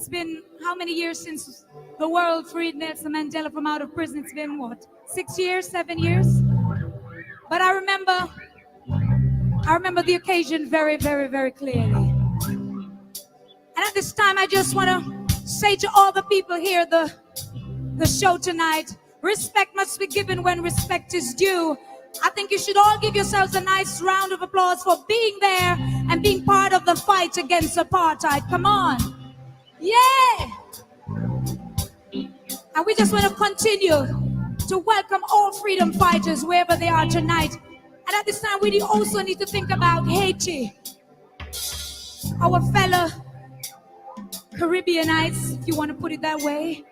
It's been how many years since the world freed Nelson Mandela from out of prison? It's been what, 6 years, 7 years? But I remember the occasion very, very, very clearly. And at this time, I just want to say to all the people here, the show tonight, respect must be given when respect is due. I think you should all give yourselves a nice round of applause for being there and being part of the fight against apartheid. Come on. Yeah. And we just want to continue to welcome all freedom fighters wherever they are tonight. And at this time, we also need to think about Haiti, our fellow Caribbeanites, if you want to put it that way.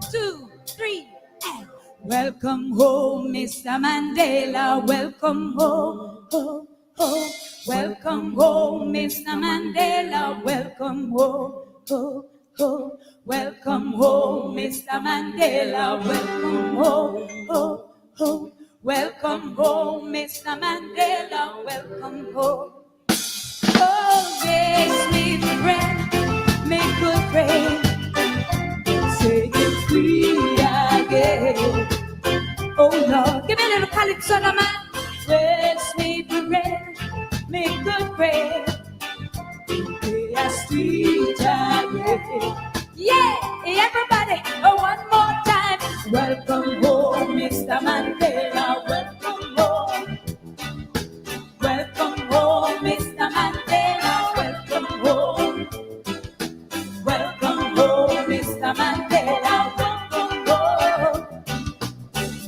2, 3, and welcome home, Mr. Mandela. Welcome home, oh, oh. Welcome home, Mr. Mandela. Welcome home, oh, oh. Welcome home, Mr. Mandela. Welcome home, oh, oh. Welcome home, Mr. Mandela. Welcome home. Oh, yes, me friend, make good friend. Say you free again. Oh Lord, give me a little calypso, man. Yes, me friend, make good friend. They are sweet again. Yeah, everybody, one more time. Welcome home, Mr. Mandela. Welcome home. Welcome home, Mr. Mandela. Welcome home. Welcome home, Mr. Mandela. Welcome home.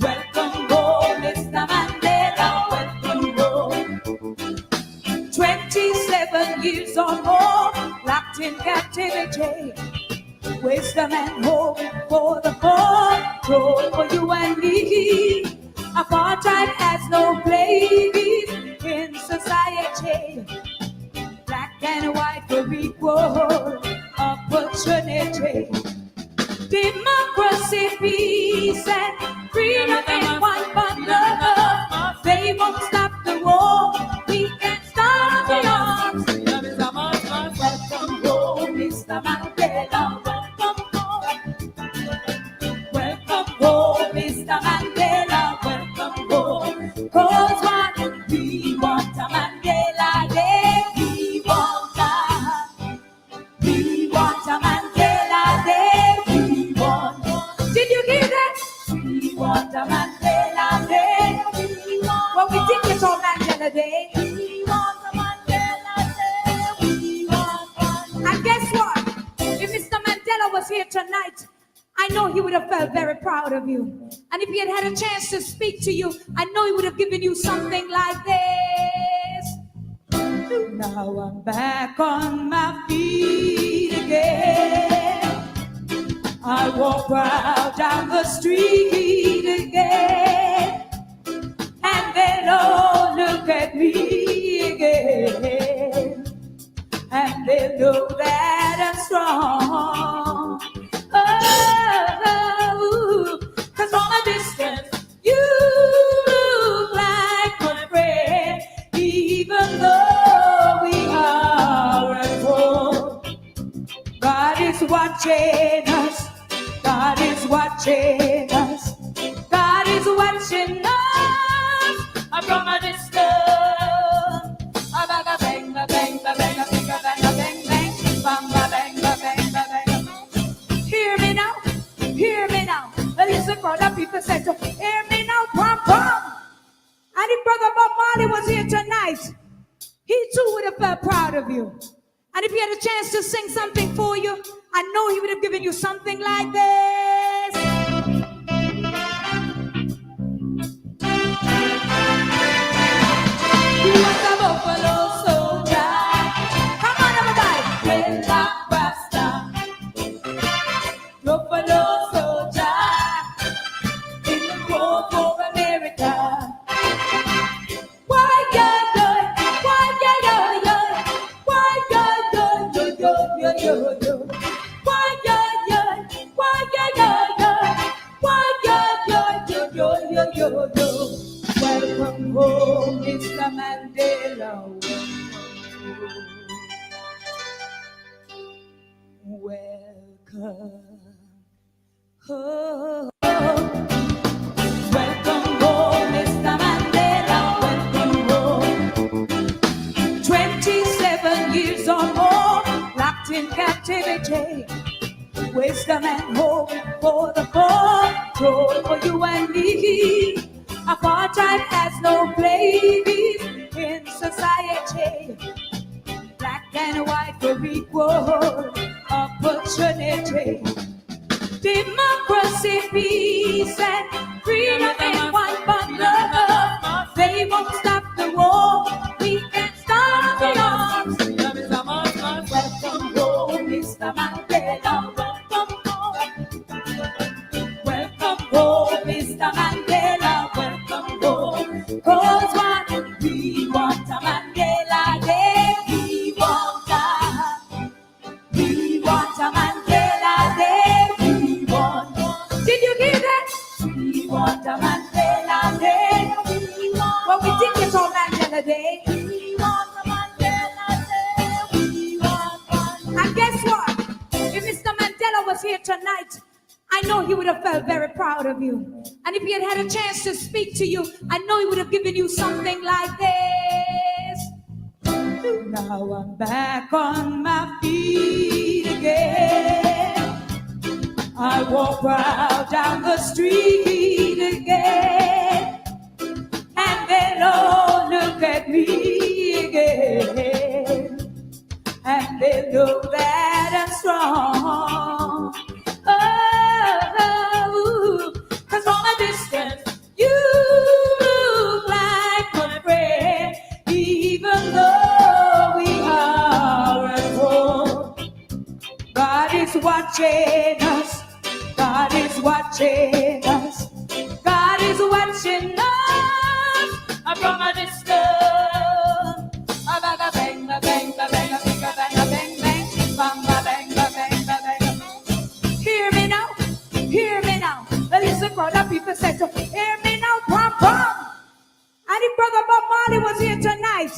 Welcome home, Mr. Mandela. Welcome home. 27 years or more, locked in captivity. Wisdom and hope for the poor, joy for you and me. Apartheid has no place in society. Black and white for equal opportunity. Democracy, peace, and freedom in one but love. They won't stop the war. We can start the arms. Welcome home, Mr. Mandela. Welcome home. Welcome home, Mr. Mandela. Welcome home. 'Cause what we want a Mandela Day. We want a Mandela Day. We want. Did you hear that? We want a Mandela Day. Well, we think it's all Mandela Day. We want a Mandela Day. We want one. And guess what? If Mr. Mandela was here tonight, I know he would have felt very proud of you. And if he had had a chance to speak to you, I know he would have given you something like this. Now I'm back on my feet again. I walk proud down the street again. And they all look at me again. And they know that I'm strong. Oh, 'cause from a distance you look like my friend, even though we are at home. God is watching us. God is watching us. God is watching us from a distance. Bang, bang, bang, bang, bang, bang, bang, bang, bang, bang, bang, bang. Hear me now, hear me now. Listen, brother, people said to hear me now, pom pom. And if Brother Bob Marley was here tonight, he too would have felt proud of you. And if he had a chance to sing something for you, I know he would have given you something like this. He was a buffalo soldier. Come on, everybody. Dreadlock Rasta. Buffalo soldier. In the war for America. Why, yeah, yeah. Why, yeah, yeah, yeah. Why, yeah, yeah, yeah, yeah, yeah, yeah, yeah. Why, yeah, yeah. Why, yeah, yeah, yeah. Why, yeah, yeah, yeah, yeah, yeah, yeah, yeah. Welcome home, Mr. Mandela. Welcome home. Welcome home, Mr. Mandela. Welcome home. 27 years or more locked in captivity. Wisdom and hope for the poor, joy for you and me. Apartheid has no place in society. Black and white for equal opportunity. Democracy, peace, and freedom in one bundle. They won't stop the war. We can start the arms. Welcome home, Mr. Mandela. Welcome home. Welcome home, Mr. Mandela. Welcome home. 'Cause what we want a Mandela Day. We want a Mandela Day. We want. Did you hear that? We want a Mandela Day. Well, we think it's all Mandela Day. We want a Mandela Day. We want one. And guess what? If Mr. Mandela was here tonight, I know he would have felt very proud of you. And if he had had a chance to speak to you, I know he would have given you something like this. Now I'm back on my feet again. I walk proud down the street again. And they'll all look at me again. And they'll know that I'm strong. Oh, 'cause from a distance you look like a friend, even though we are at home. God is watching us. God is watching us. God is watching us from a distance. Bang, bang, bang, bang, bang, bang, bang, bang, bang, bang, bang. Hear me now, hear me now. Listen, brother, people say so. Hear me now, pom pom. And if Brother Bob Marley was here tonight,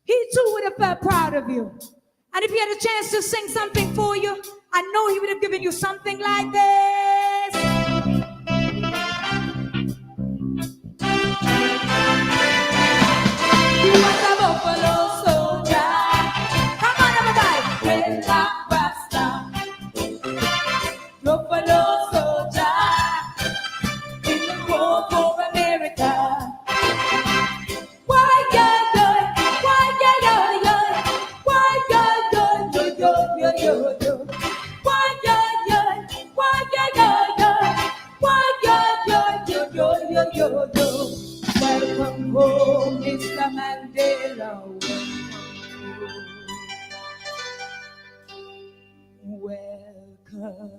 he too would have felt proud of you. And if he had a chance to sing something for you, I know he would have given you something like this. He was a buffalo soldier. Come on, everybody. Dreadlock Rasta. Buffalo soldier. In the war for America. Why, yeah, yeah. Why, yeah, yeah, yeah. Why, yeah, yeah, yeah, yeah, yeah, yeah, yeah. Why, yeah, yeah. Why, yeah, yeah, yeah. Why, yeah, yeah, yeah, yeah, yeah, yeah, yeah. Welcome home, Mr. Mandela. Welcome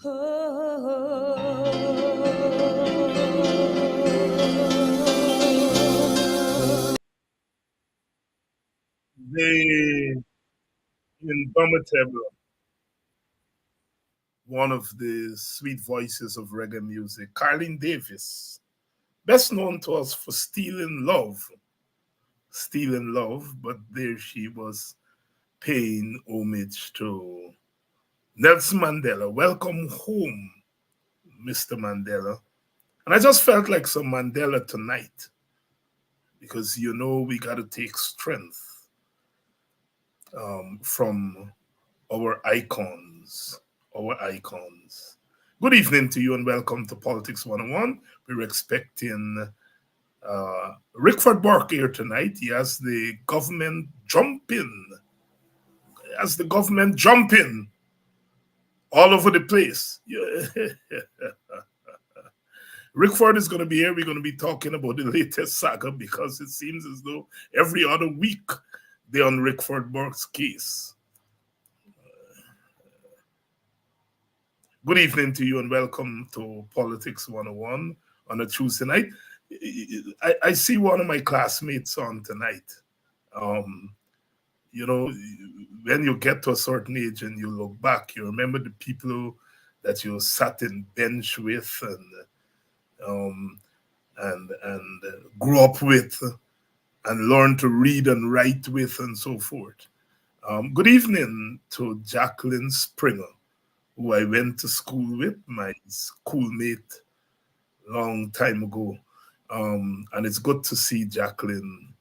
home. The indomitable, one of the sweet voices of reggae music, Carlene Davis, best known to us for Stealing Love, but there she was paying homage to Nelson Mandela. Welcome home, Mr. Mandela. And I just felt like some Mandela tonight because you know we got to take strength from our icons. Good evening to you and welcome to Politics 101. We're expecting Rickford Burke here tonight. He has the government jumping. All over the place. Yeah. Rickford is going to be here. We're going to be talking about the latest saga because it seems as though every other week they're on Rickford Burke's case. Good evening to you and welcome to Politics 101 on a Tuesday night. I see one of my classmates on tonight. You know, when you get to a certain age and you look back, you remember the people that you sat in bench with and grew up with and learned to read and write with and so forth. Good evening to Jacqueline Springer, who I went to school with, my schoolmate, long time ago. And it's good to see Jacqueline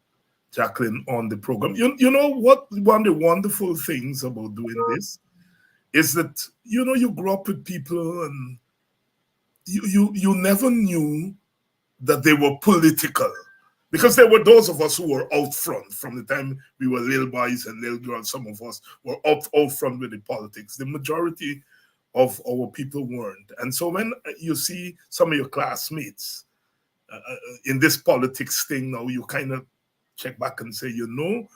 on the program. You know what? One of the wonderful things about doing this is that you grow up with people and you never knew that they were political, because there were those of us who were out front from the time we were little boys and little girls. Some of us were out front with the politics. The majority of our people weren't. And so when you see some of your classmates in this politics thing now, you kind of check back and say, you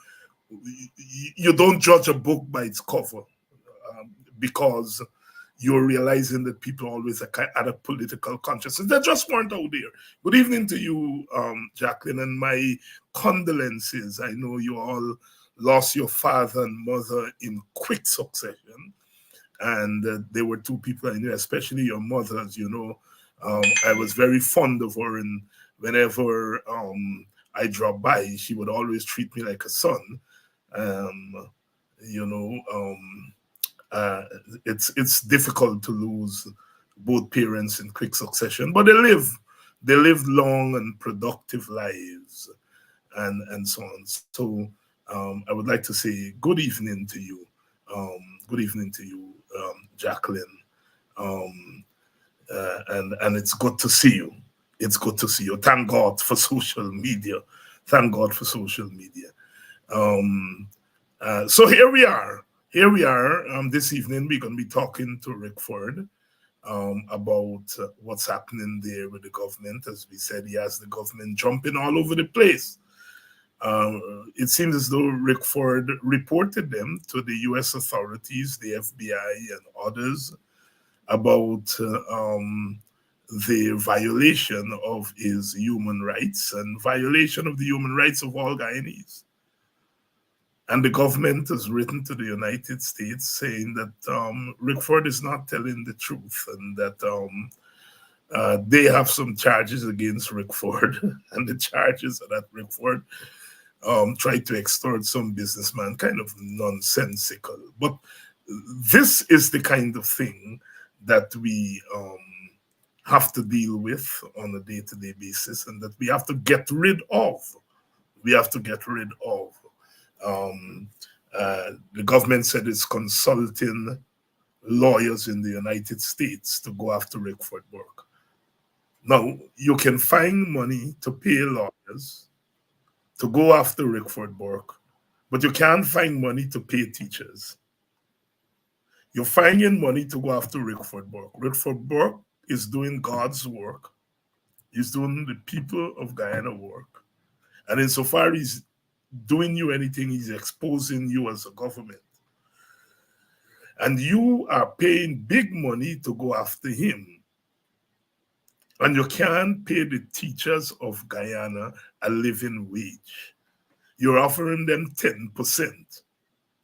don't judge a book by its cover, because you're realizing that people always had a political consciousness. They just weren't out there. Good evening to you, Jacqueline, and my condolences. I know you all lost your father and mother in quick succession. And there were two people I knew, especially your mother, as you know. I was very fond of her, and whenever I dropped by, she would always treat me like a son. It's difficult to lose both parents in quick succession, but they lived long and productive lives, and so on. So I would like to say good evening to you. Good evening to you, Jacqueline. And it's good to see you. It's good to see you. Thank God for social media. Thank God for social media. So here we are. This evening, we're going to be talking to Rickford about what's happening there with the government. As we said, he has the government jumping all over the place. It seems as though Rickford reported them to the U.S. authorities, the FBI and others, about the violation of his human rights and violation of the human rights of all Guyanese. And the government has written to the United States saying that Rickford is not telling the truth, and that they have some charges against Rickford, and the charges are that Rickford tried to extort some businessman, kind of nonsensical. But this is the kind of thing that we have to deal with on a day-to-day basis, and that we have to get rid of. The government said it's consulting lawyers in the United States to go after Rickford Burke. Now, you can find money to pay lawyers to go after Rickford Burke, but you can't find money to pay teachers. You're finding money to go after Rickford Burke. Rickford Burke is doing God's work. He's doing the people of Guyana work. And insofar he's doing you anything, he's exposing you as a government. And you are paying big money to go after him. And you can't pay the teachers of Guyana a living wage. You're offering them 10%.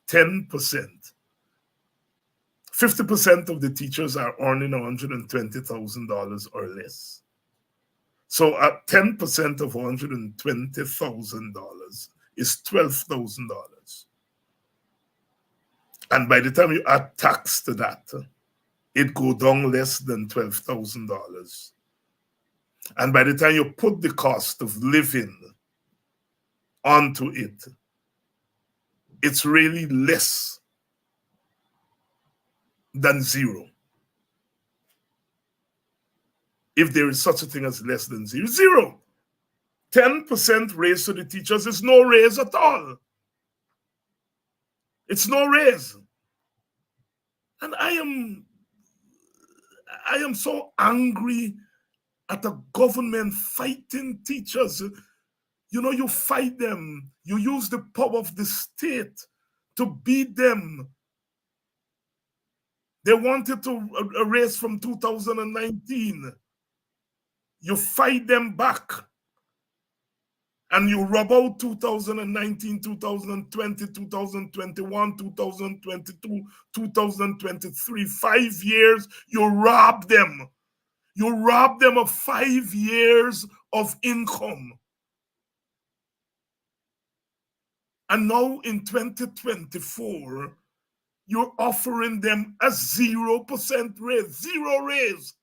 10%. 50% of the teachers are earning $120,000 or less. So at 10% of $120,000 is $12,000. And by the time you add tax to that, it goes down less than $12,000. And by the time you put the cost of living onto it, it's really less than zero. If there is such a thing as less than zero, zero. 10% raise to the teachers is no raise at all. It's no raise. And I am so angry at the government fighting teachers. You fight them. You use the power of the state to beat them. They wanted to erase from 2019. You fight them back. And you rub out 2019, 2020, 2021, 2022, 2023, 5 years, you rob them. You rob them of 5 years of income. And now in 2024, you're offering them a 0% raise, zero raise.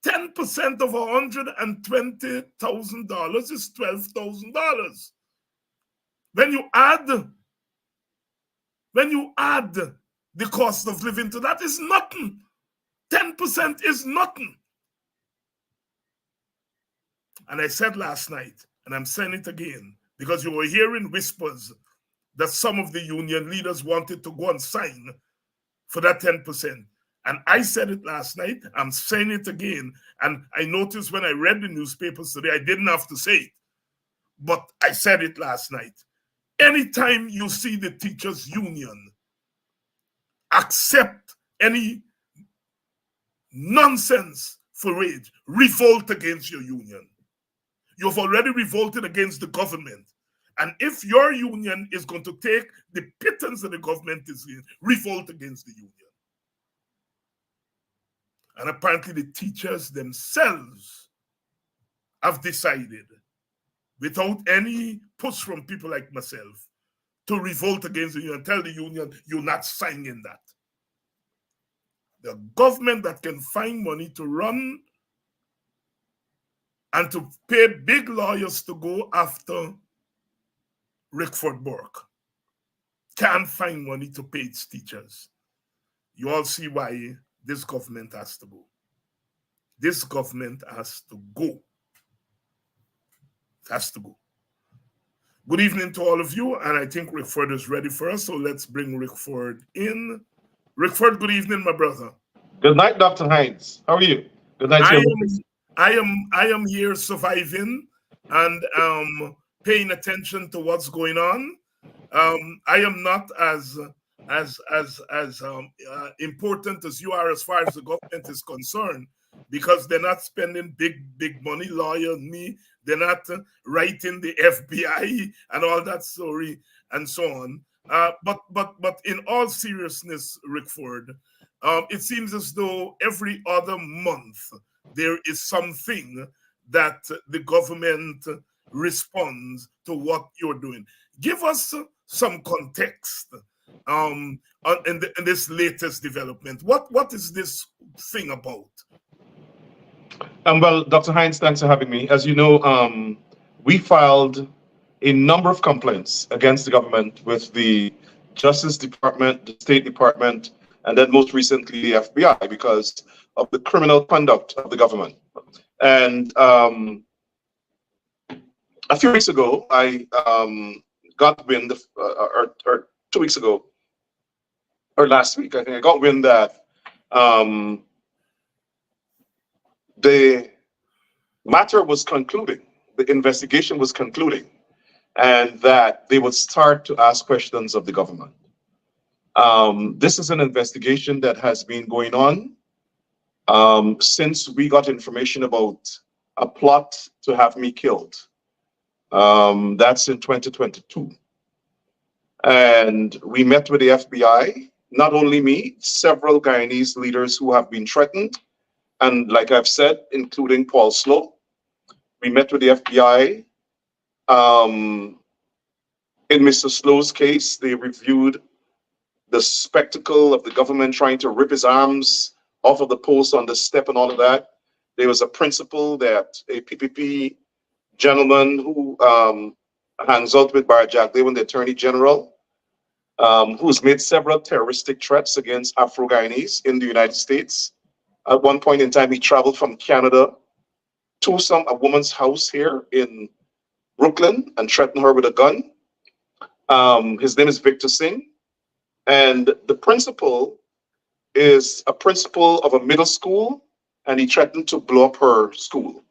10% of $120,000 is $12,000. When you add the cost of living to that, is nothing. 10% is nothing. And I said last night, and I'm saying it again, because you were hearing whispers that some of the union leaders wanted to go and sign for that 10%. And I said it last night, I'm saying it again. And I noticed when I read the newspapers today, I didn't have to say it, but I said it last night. Anytime you see the teachers' union accept any nonsense for wage, revolt against your union. You've already revolted against the government. And if your union is going to take the pittance that the government is in, revolt against the union. And apparently the teachers themselves have decided, without any push from people like myself, to revolt against the union, tell the union, you're not signing that. The government that can find money to run and to pay big lawyers to go after Rickford Burke can't find money to pay its teachers. You all see why this government has to go. This government has to go. It has to go. Good evening to all of you, and I think Rickford is ready for us, so let's bring Rickford in. Rickford, good evening, my brother. Good night, Dr. Hines. How are you? Good night. I am here surviving and paying attention to what's going on. I am not as important as you are as far as the government is concerned, because they're not spending big money, lawyer me. They're not writing the FBI and all that story and so on. But in all seriousness, Rickford, it seems as though every other month there is something that the government responds to what you're doing. Give us some context in this latest development. What is this thing about? Well, Dr. Hines, thanks for having me. As you know, we filed a number of complaints against the government with the Justice Department, the State Department, and then most recently the FBI because of the criminal conduct of the government. And a few weeks ago, I got wind, or 2 weeks ago, or last week, I think I got wind that the matter was concluding, the investigation was concluding, and that they would start to ask questions of the government. This is an investigation that has been going on since we got information about a plot to have me killed. That's in 2022. And we met with the FBI, not only me, several Guyanese leaders who have been threatened. And like I've said, including Paul Slow, we met with the FBI. In Mr. Slow's case, they reviewed the spectacle of the government trying to rip his arms off of the post on the step and all of that. There was a principle that a PPP gentleman who hangs out with Barry Jack David, the Attorney General, who's made several terroristic threats against Afro-Guyanese in the United States. At one point in time, he traveled from Canada to a woman's house here in Brooklyn and threatened her with a gun. His name is Victor Singh. And the principal is a principal of a middle school, and he threatened to blow up her school.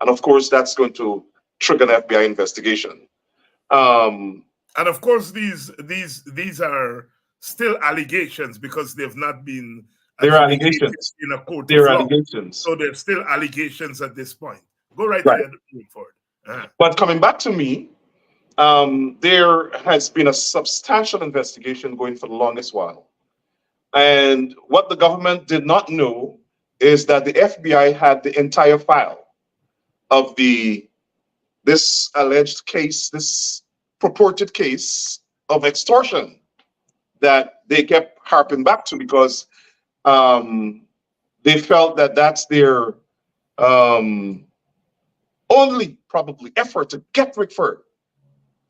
And of course, that's going to trigger an FBI investigation. And of course, these are still allegations because they've not been. They're allegations in a court. They're allegations. So they're still allegations at this point. Go right ahead, Rickford. But coming back to me, there has been a substantial investigation going for the longest while. And what the government did not know is that the FBI had the entire file of this alleged case, this purported case of extortion that they kept harping back to because they felt that that's their only probably effort to get Rickford.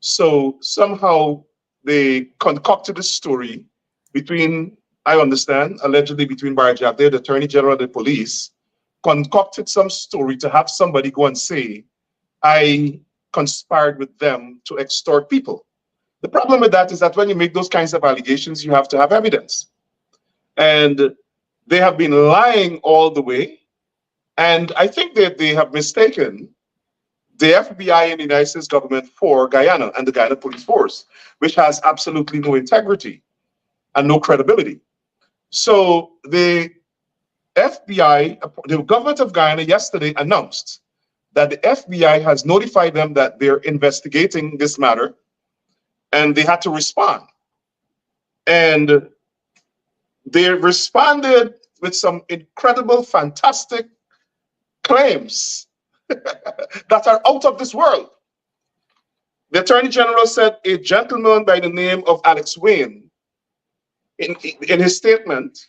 So somehow they concocted a story between, I understand, allegedly between Barry Jack, the Attorney General of the police, concocted some story to have somebody go and say, I conspired with them to extort people. The problem with that is that when you make those kinds of allegations, you have to have evidence. And they have been lying all the way. And I think that they have mistaken the FBI and the United States government for Guyana and the Guyana Police Force, which has absolutely no integrity and no credibility. So the FBI, the government of Guyana yesterday announced that the FBI has notified them that they're investigating this matter and they had to respond. And they responded with some incredible, fantastic claims that are out of this world. The Attorney General said a gentleman by the name of Alex Wayne, in his statement,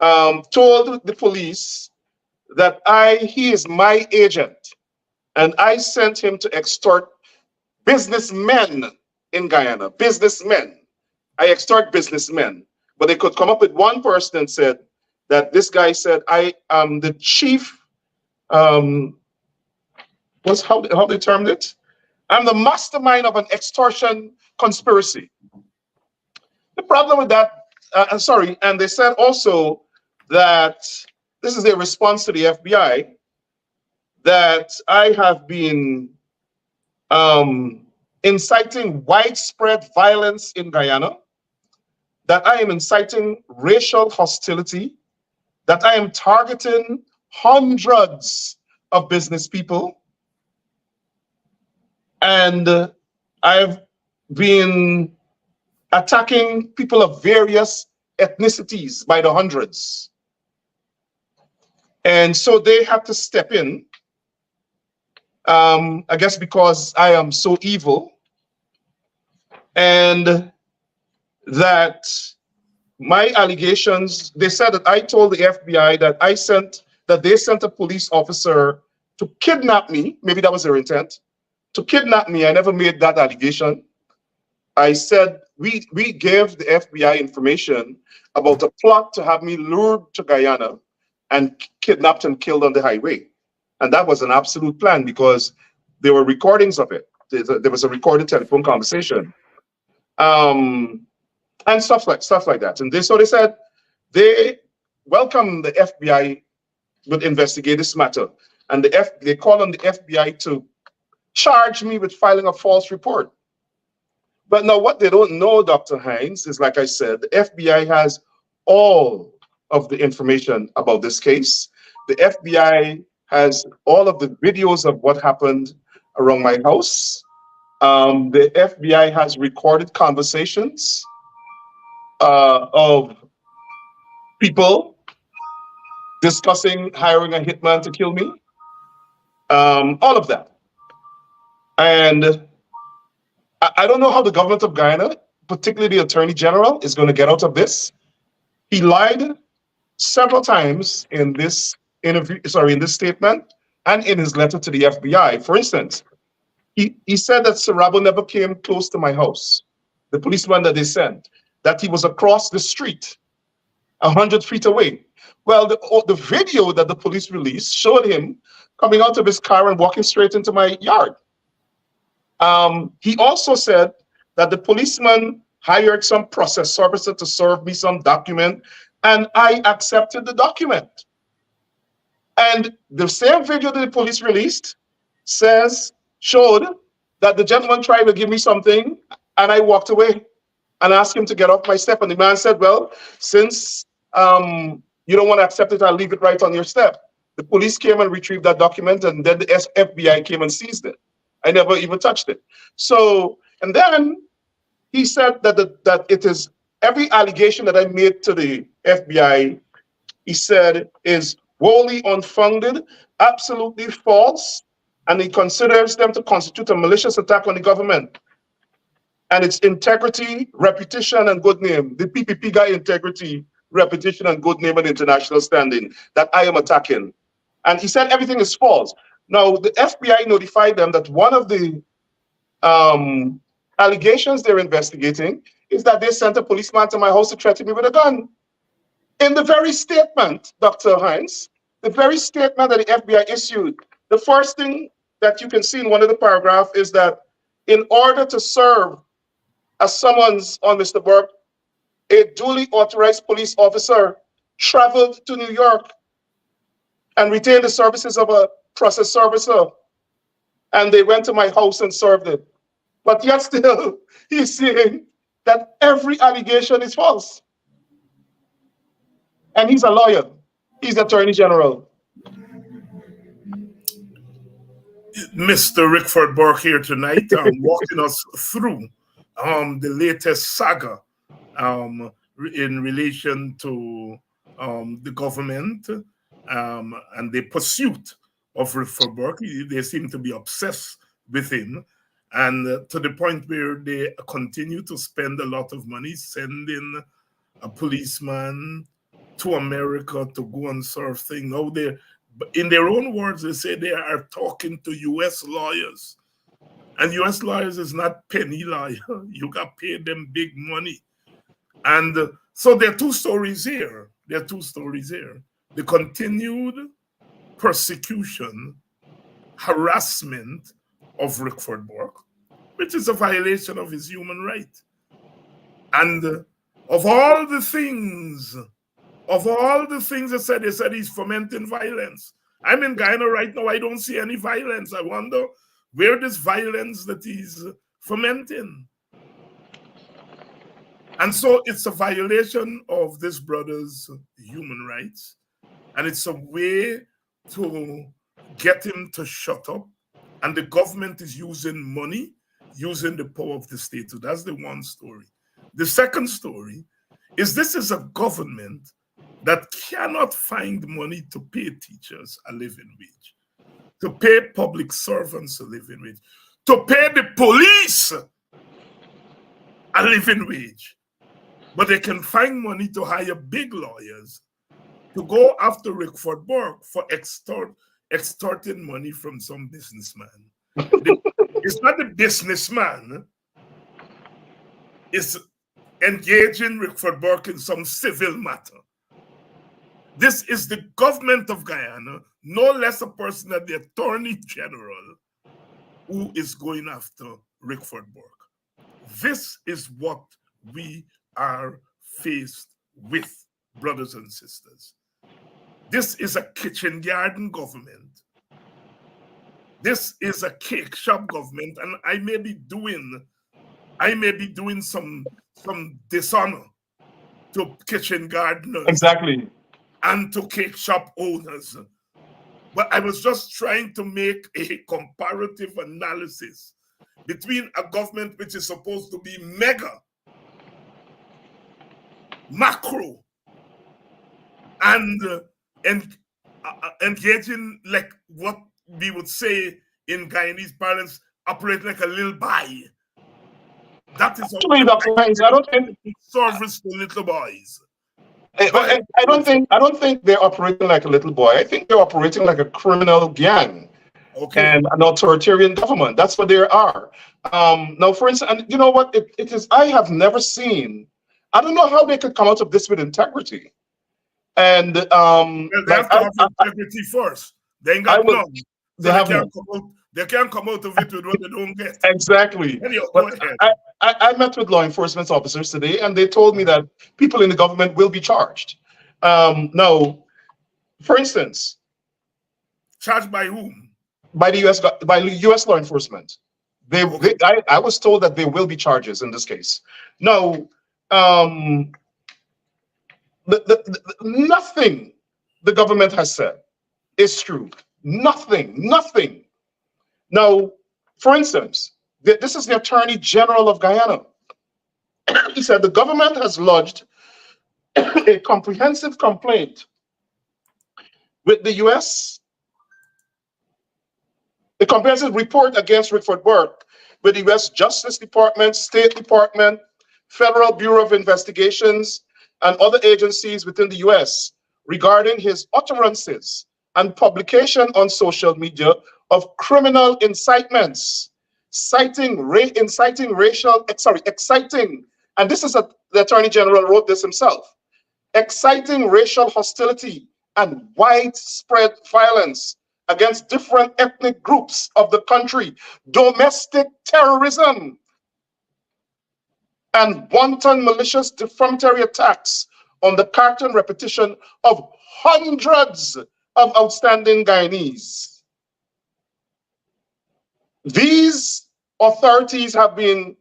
told the police that he is my agent, and I sent him to extort businessmen in Guyana, businessmen. I extort businessmen. But they could come up with one person and said that this guy said, I am the chief, what's how they termed it? I'm the mastermind of an extortion conspiracy. The problem with that, and they said also that this is a response to the FBI, that I have been inciting widespread violence in Guyana, that I am inciting racial hostility, that I am targeting hundreds of business people, and I've been attacking people of various ethnicities by the hundreds. And so they had to step in, I guess because I am so evil, and that my allegations, they said that I told the FBI that they sent a police officer to kidnap me. Maybe that was their intent, to kidnap me. I never made that allegation. I said we gave the FBI information about a plot to have me lured to Guyana and kidnapped and killed on the highway. And that was an absolute plan because there were recordings of it. There was a recorded telephone conversation. And stuff like that. And so they said they welcome the FBI would investigate this matter. And they called on the FBI to charge me with filing a false report. But now what they don't know, Dr. Hines, is like I said, the FBI has all of the information about this case. The FBI has all of the videos of what happened around my house. The FBI has recorded conversations of people discussing hiring a hitman to kill me, all of that. And I don't know how the government of Guyana, particularly the Attorney General, is going to get out of this. He lied several times in this in this statement and in his letter to the FBI. For instance, he said that Sarabo never came close to my house, the policeman that they sent, that he was across the street, 100 feet away. Well, the video that the police released showed him coming out of his car and walking straight into my yard. He also said that the policeman hired some process servicer to serve me some document, and I accepted the document. And the same video that the police released showed that the gentleman tried to give me something, and I walked away and asked him to get off my step. And the man said, well, since you don't want to accept it, I'll leave it right on your step. The police came and retrieved that document, and then the FBI came and seized it. I never even touched it. So, and then he said that it is every allegation that I made to the FBI, he said, is wholly unfounded, absolutely false, and he considers them to constitute a malicious attack on the government. And it's integrity, reputation, and good name. The PPP guy, integrity, reputation, and good name and international standing that I am attacking. And he said everything is false. Now, the FBI notified them that one of the allegations they're investigating is that they sent a policeman to my house to threaten me with a gun. In the very statement, Dr. Hines, the very statement that the FBI issued, the first thing that you can see in one of the paragraphs is that in order to serve a summons on Mr. Burke, a duly authorized police officer traveled to New York and retained the services of a process servicer. And they went to my house and served it. But yet still, he's saying that every allegation is false. And he's a lawyer. He's the Attorney General. Mr. Rickford Burke here tonight, walking us through the latest saga in relation to the government and the pursuit of Rickford Burke. They seem to be obsessed with him, and to the point where they continue to spend a lot of money sending a policeman to America to go and serve things. Now, in their own words, they say they are talking to U.S. lawyers. And U.S. lawyers is not penny lawyer. You got paid them big money. And so there are two stories here. The continued persecution, harassment of Rickford Burke, which is a violation of his human right. And of all the things they said he's fomenting violence. I'm in Guyana right now. I don't see any violence. I wonder where this violence that he's fomenting. And so it's a violation of this brother's human rights. And it's a way to get him to shut up. And the government is using money, using the power of the state. So that's the one story. The second story is this is a government that cannot find money to pay teachers a living wage, to pay public servants a living wage, to pay the police a living wage. But they can find money to hire big lawyers to go after Rickford Burke for extorting money from some businessman. It's not the businessman, it's engaging Rickford Burke in some civil matter. This is the government of Guyana, no less a person than the Attorney General, who is going after Rickford Burke. This is what we are faced with, brothers and sisters. This is a kitchen garden government. This is a cake shop government, and I may be doing some dishonor to kitchen gardeners. Exactly. And to cake shop owners. But I was just trying to make a comparative analysis between a government which is supposed to be mega, macro, and engaging like what we would say in Guyanese parlance, operating like a little boy. That is actually, Dr. Hines, I don't think service to little boys. I don't think they're operating like a little boy. I think they're operating like a criminal gang and an authoritarian government. That's what they are. Now, for instance, and you know what? It is. I have never seen. I don't know how they could come out of this with integrity. And they have to have integrity first. They ain't got none. They can't come out of it with what they don't get. Exactly. Anyhow, I met with law enforcement officers today, and they told me that people in the government will be charged. Now, for instance, charged by whom? By the U.S. law enforcement. I was told that there will be charges in this case. Now, nothing the government has said is true. Nothing. Now, for instance, this is the Attorney General of Guyana. He said the government has lodged a comprehensive complaint with the U.S., a comprehensive report against Rickford Burke with the U.S. Justice Department, State Department, Federal Bureau of Investigations, and other agencies within the U.S. regarding his utterances and publication on social media of criminal incitements, exciting, and this is the Attorney General wrote this himself, exciting racial hostility and widespread violence against different ethnic groups of the country, domestic terrorism, and wanton malicious defamatory attacks on the character and reputation of hundreds of outstanding Guyanese. These authorities have been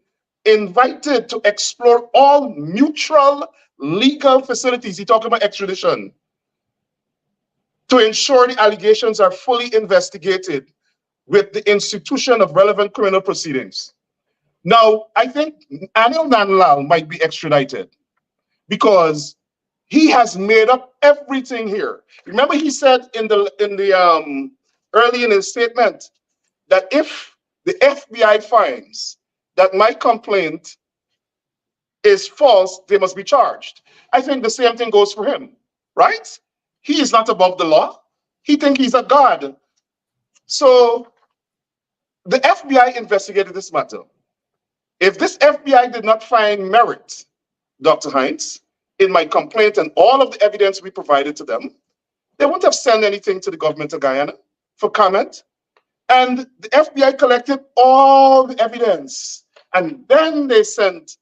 invited to explore all mutual legal facilities, he talked about extradition, to ensure the allegations are fully investigated with the institution of relevant criminal proceedings. Now, I think Anil Nanlal might be extradited because he has made up everything here. Remember, he said early in his statement that if the FBI finds that my complaint is false, they must be charged. I think the same thing goes for him, right? He is not above the law. He thinks he's a god. So the FBI investigated this matter. If this FBI did not find merit, Dr. Hinds, in my complaint and all of the evidence we provided to them, they wouldn't have sent anything to the government of Guyana for comment. And the FBI collected all the evidence, and then they sent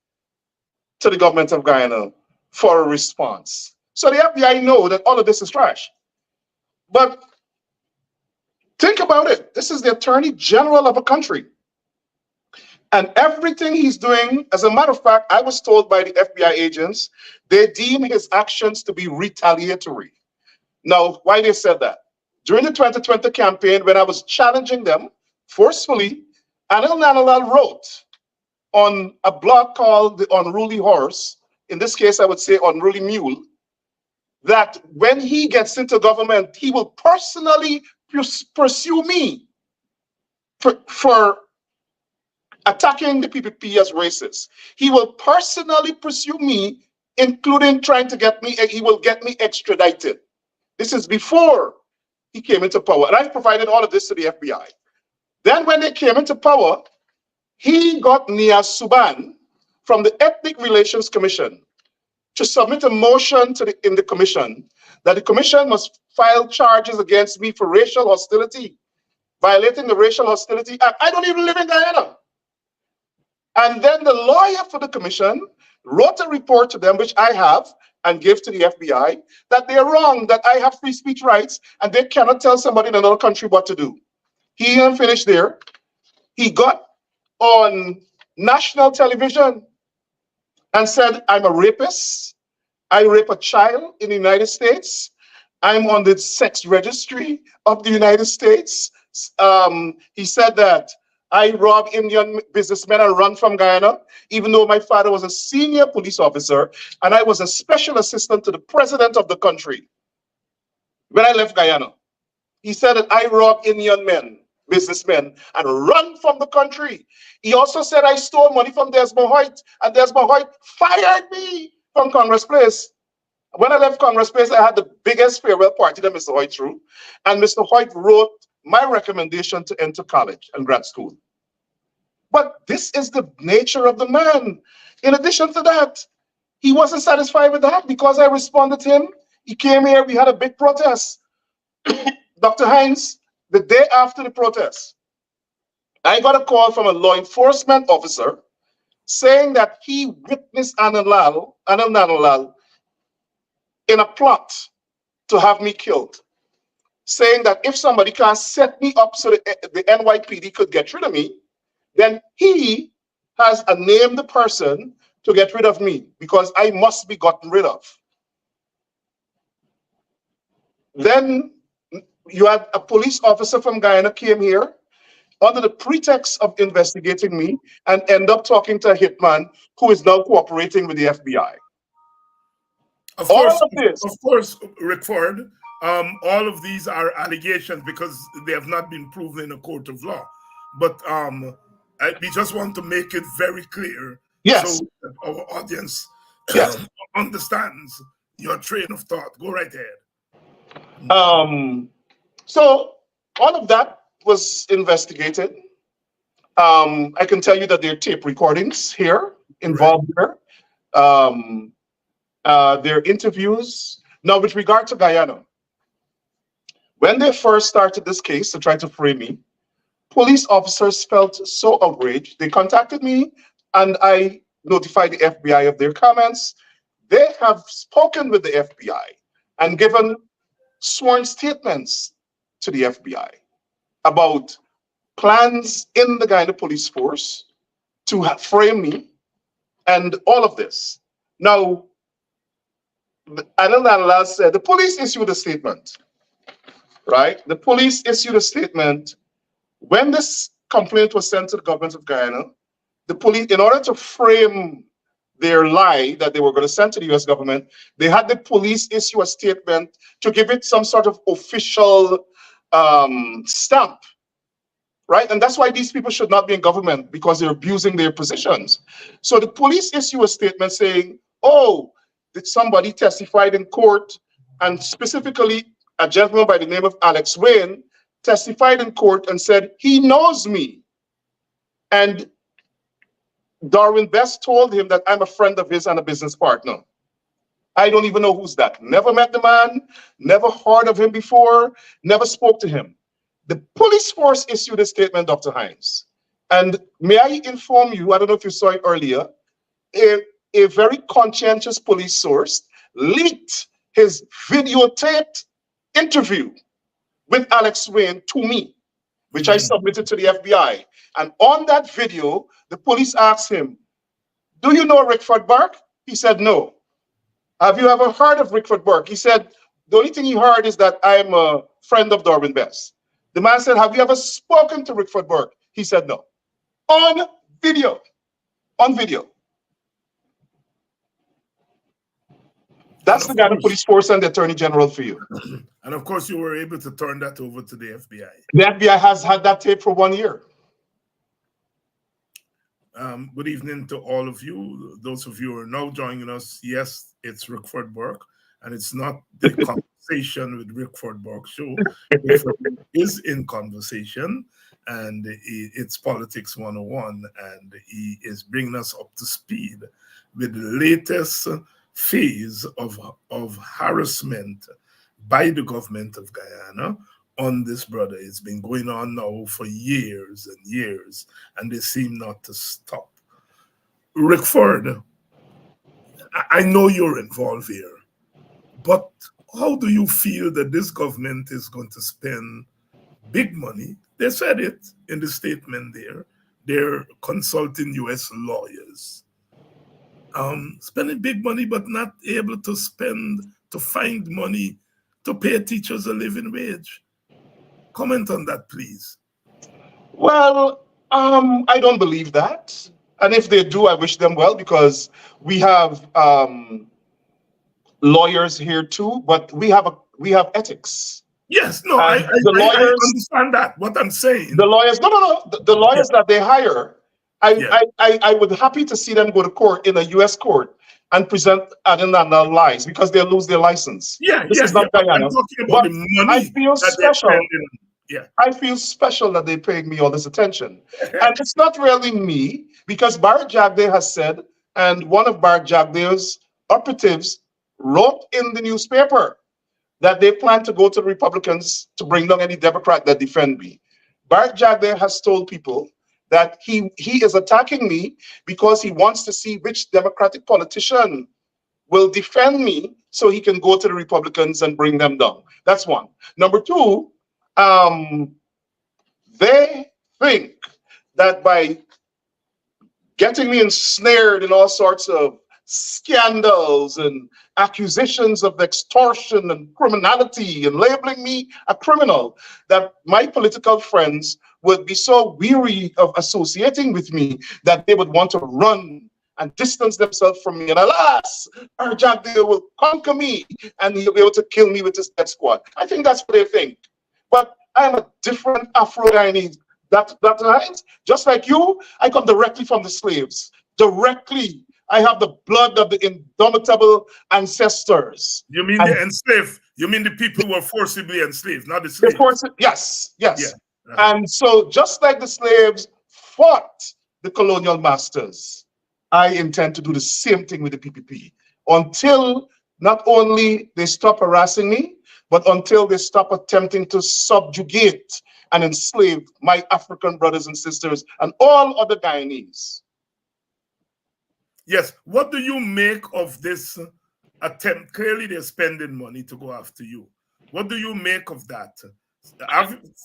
to the government of Guyana for a response. So the FBI know that all of this is trash. But think about it. This is the Attorney General of a country. And everything he's doing, as a matter of fact, I was told by the FBI agents, they deem his actions to be retaliatory. Now, why they said that? During the 2020 campaign, when I was challenging them forcefully, Anil Nanalal wrote on a blog called The Unruly Horse, in this case, I would say Unruly Mule, that when he gets into government, he will personally pursue me for attacking the PPP as racist. He will personally pursue me, including trying to get me, he will get me extradited. This is before he came into power. And I've provided all of this to the FBI. Then when they came into power, he got Nia Suban from the Ethnic Relations Commission to submit a motion to in the commission that the commission must file charges against me for racial hostility, violating the Racial Hostility Act. I don't even live in Guyana. And then the lawyer for the commission wrote a report to them, which I have, and gave to the FBI, that they're wrong, that I have free speech rights, and they cannot tell somebody in another country what to do. He didn't finish there. He got on national television and said, I'm a rapist. I rape a child in the United States. I'm on the sex registry of the United States. He said that I rob Indian businessmen and run from Guyana, even though my father was a senior police officer and I was a special assistant to the president of the country when I left Guyana. He said that I rob Indian men, businessmen, and run from the country. He also said I stole money from Desmond Hoyt, and Desmond Hoyt fired me from Congress Place. When I left Congress Place, I had the biggest farewell party that Mr. Hoyt threw, and Mr. Hoyt wrote my recommendation to enter college and grad school. But this is the nature of the man. In addition to that, he wasn't satisfied with that because I responded to him. He came here, we had a big protest. Dr. Hinds, the day after the protest, I got a call from a law enforcement officer saying that he witnessed Anil Nanalal in a plot to have me killed, saying that if somebody can set me up so the NYPD could get rid of me, then he has a named person to get rid of me because I must be gotten rid of. Then you had a police officer from Guyana came here under the pretext of investigating me and end up talking to a hitman who is now cooperating with the FBI. Of course, Rickford, all of these are allegations because they have not been proven in a court of law. But we just want to make it very clear, Yes. so that our audience Yes. understands your train of thought. Go right ahead. So all of that was investigated. I can tell you that there are tape recordings here involved here. There are interviews. Now, with regard to Guyana, when they first started this case to try to frame me, police officers felt so outraged. They contacted me and I notified the FBI of their comments. They have spoken with the FBI and given sworn statements to the FBI about plans in the Guyana police force to frame me and all of this. Now, Anil said the police issued a statement, right? The police issued a statement when this complaint was sent to the government of Guyana. The police, in order to frame their lie that they were going to send to the US government, they had the police issue a statement to give it some sort of official stamp, right? And that's why these people should not be in government, because they're abusing their positions. So the police issue a statement saying, oh, did somebody testified in court, and specifically a gentleman by the name of Alex Wayne testified in court and said he knows me. And Darwin Best told him that I'm a friend of his and a business partner. I don't even know who's that. Never met the man, never heard of him before, never spoke to him. The police force issued a statement, Dr. Hines. And may I inform you, I don't know if you saw it earlier, a very conscientious police source leaked his videotaped interview with Alex Wayne to me, which I submitted to the FBI. And on that video, the police asked him, do you know Rickford Burke? He said, no. Have you ever heard of Rickford Burke? He said, the only thing he heard is that I'm a friend of Darwin Best. The man said, have you ever spoken to Rickford Burke? He said, no. On video. On video. That's the Ghana Police Force and the Attorney General for you. And of course, you were able to turn that over to the FBI. The FBI has had that tape for 1 year. Good evening to all of you. Those of you who are now joining us, yes, it's Rickford Burke, and it's not the conversation with Rickford Burke show. Rickford is in conversation, and it's Politics 101, and he is bringing us up to speed with the latest phase of harassment by the government of Guyana on this brother. It's been going on now for years and years, and they seem not to stop. Rickford, I know you're involved here, but how do you feel that this government is going to spend big money? They said it in the statement there. They're consulting US lawyers. Spending big money, but not able to find money to pay teachers a living wage. Comment on that, please. Well, I don't believe that. And if they do, I wish them well, because we have lawyers here too, but we have ethics. Yes, no, I understand that. What I'm saying. The lawyers, the lawyers that they hire, I would happy to see them go to court in a US court and present Adenana lies, because they'll lose their license. This is not Guyana. I'm talking about the money. I feel special. I feel special that they're paying me all this attention. And it's not really me, because Bart Jagde has said, and one of Bart Jagde's operatives wrote in the newspaper that they plan to go to the Republicans to bring down any Democrat that defend me. Bart Jagde has told people that he is attacking me because he wants to see which Democratic politician will defend me so he can go to the Republicans and bring them down. That's one. Number two, they think that by getting me ensnared in all sorts of scandals and accusations of extortion and criminality and labeling me a criminal, that my political friends would be so weary of associating with me that they would want to run and distance themselves from me. And alas, our Jagde will conquer me and he'll be able to kill me with his death squad. I think that's what they think. But I'm a different Afro-Guyanese That right? Just like you, I come directly from the slaves. Directly. I have the blood of the indomitable ancestors. You mean And the enslaved? You mean the people who were forcibly enslaved, not the the slaves? yes, Yeah. yes. And so just like the slaves fought the colonial masters, I intend to do the same thing with the PPP until not only they stop harassing me, but until they stop attempting to subjugate and enslave my African brothers and sisters and all other Guyanese. Yes. What do you make of this attempt? Clearly, they're spending money to go after you. What do you make of that?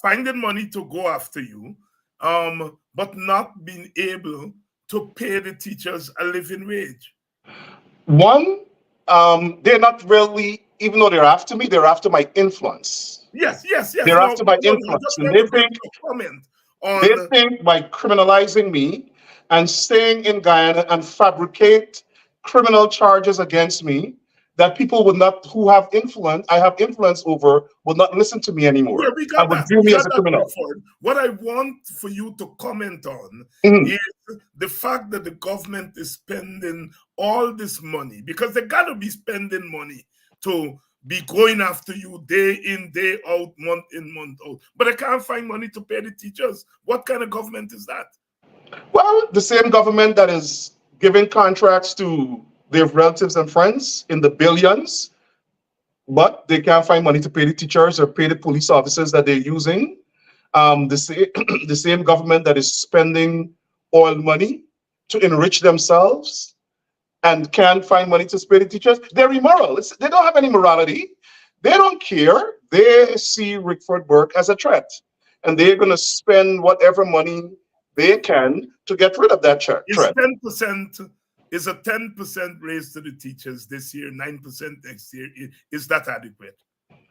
Finding money to go after you, but not being able to pay the teachers a living wage. One, they're not really, even though they're after me, they're after my influence. Yes. They're No, after my no, I influence. just And want to get your comment on. they think by criminalizing me and staying in Guyana and fabricate criminal charges against me, that people would not, who have influence, I have influence over, will not listen to me anymore. Yeah, we and got would that. view We me got as a that, criminal. Rickford. What I want for you to comment on is the fact that the government is spending all this money, because they got to be spending money to be going after you day in, day out, month in, month out. But they can't find money to pay the teachers. What kind of government is that? Well, the same government that is giving contracts to their relatives and friends in the billions, but they can't find money to pay the teachers or pay the police officers that they're using. The same government that is spending oil money to enrich themselves and can't find money to pay the teachers. They're immoral. They don't have any morality. They don't care. They see Rickford Burke as a threat, and they're going to spend whatever money they can to get rid of that threat. Is a 10% raise to the teachers this year, 9% next year? Is that adequate?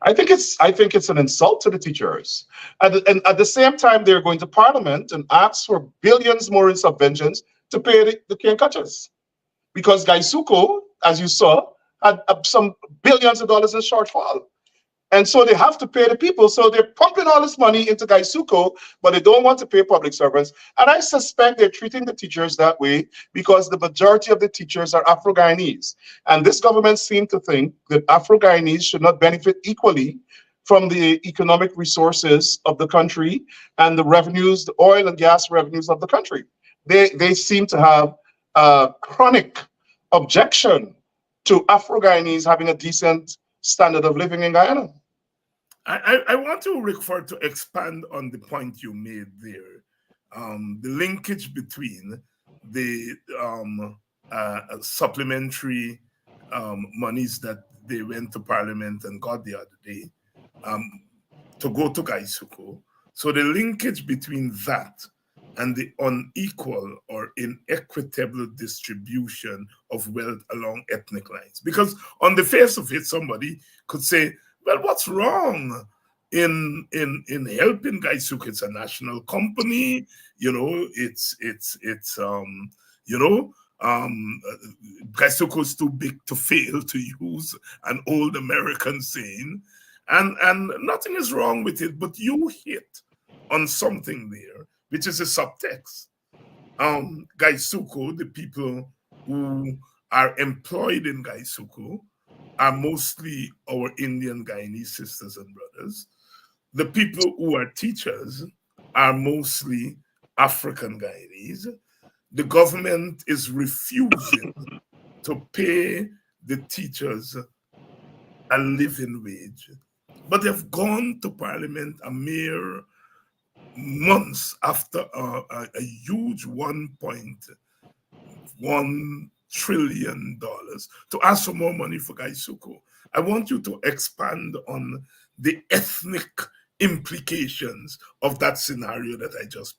I think it's an insult to the teachers. And at the same time, they're going to Parliament and ask for billions more in subventions to pay the cane catchers. Because Gaisuko, as you saw, had some billions of dollars in shortfall. And so they have to pay the people. So they're pumping all this money into Gaisuko, but they don't want to pay public servants. And I suspect they're treating the teachers that way because the majority of the teachers are Afro-Guyanese. And this government seems to think that Afro-Guyanese should not benefit equally from the economic resources of the country and the revenues, the oil and gas revenues of the country. They seem to have a chronic objection to Afro-Guyanese having a decent standard of living in Guyana. I want you, Rickford, to expand on the point you made there. The linkage between the supplementary monies that they went to Parliament and got the other day to go to Gaisuko. So the linkage between that and the unequal or inequitable distribution of wealth along ethnic lines. Because on the face of it, somebody could say, well, what's wrong in helping Gaisuko? It's a national company, Gaisuko is too big to fail, to use an old American saying, and nothing is wrong with it, but you hit on something there, which is a subtext. Gaisuko, the people who are employed in Gaisuko, are mostly our Indian Guyanese sisters and brothers. The people who are teachers are mostly African Guyanese. The government is refusing to pay the teachers a living wage, but they've gone to Parliament a mere months after a huge $1.1 trillion to ask for more money for Gaisuko. I want you to expand on the ethnic implications of that scenario that I just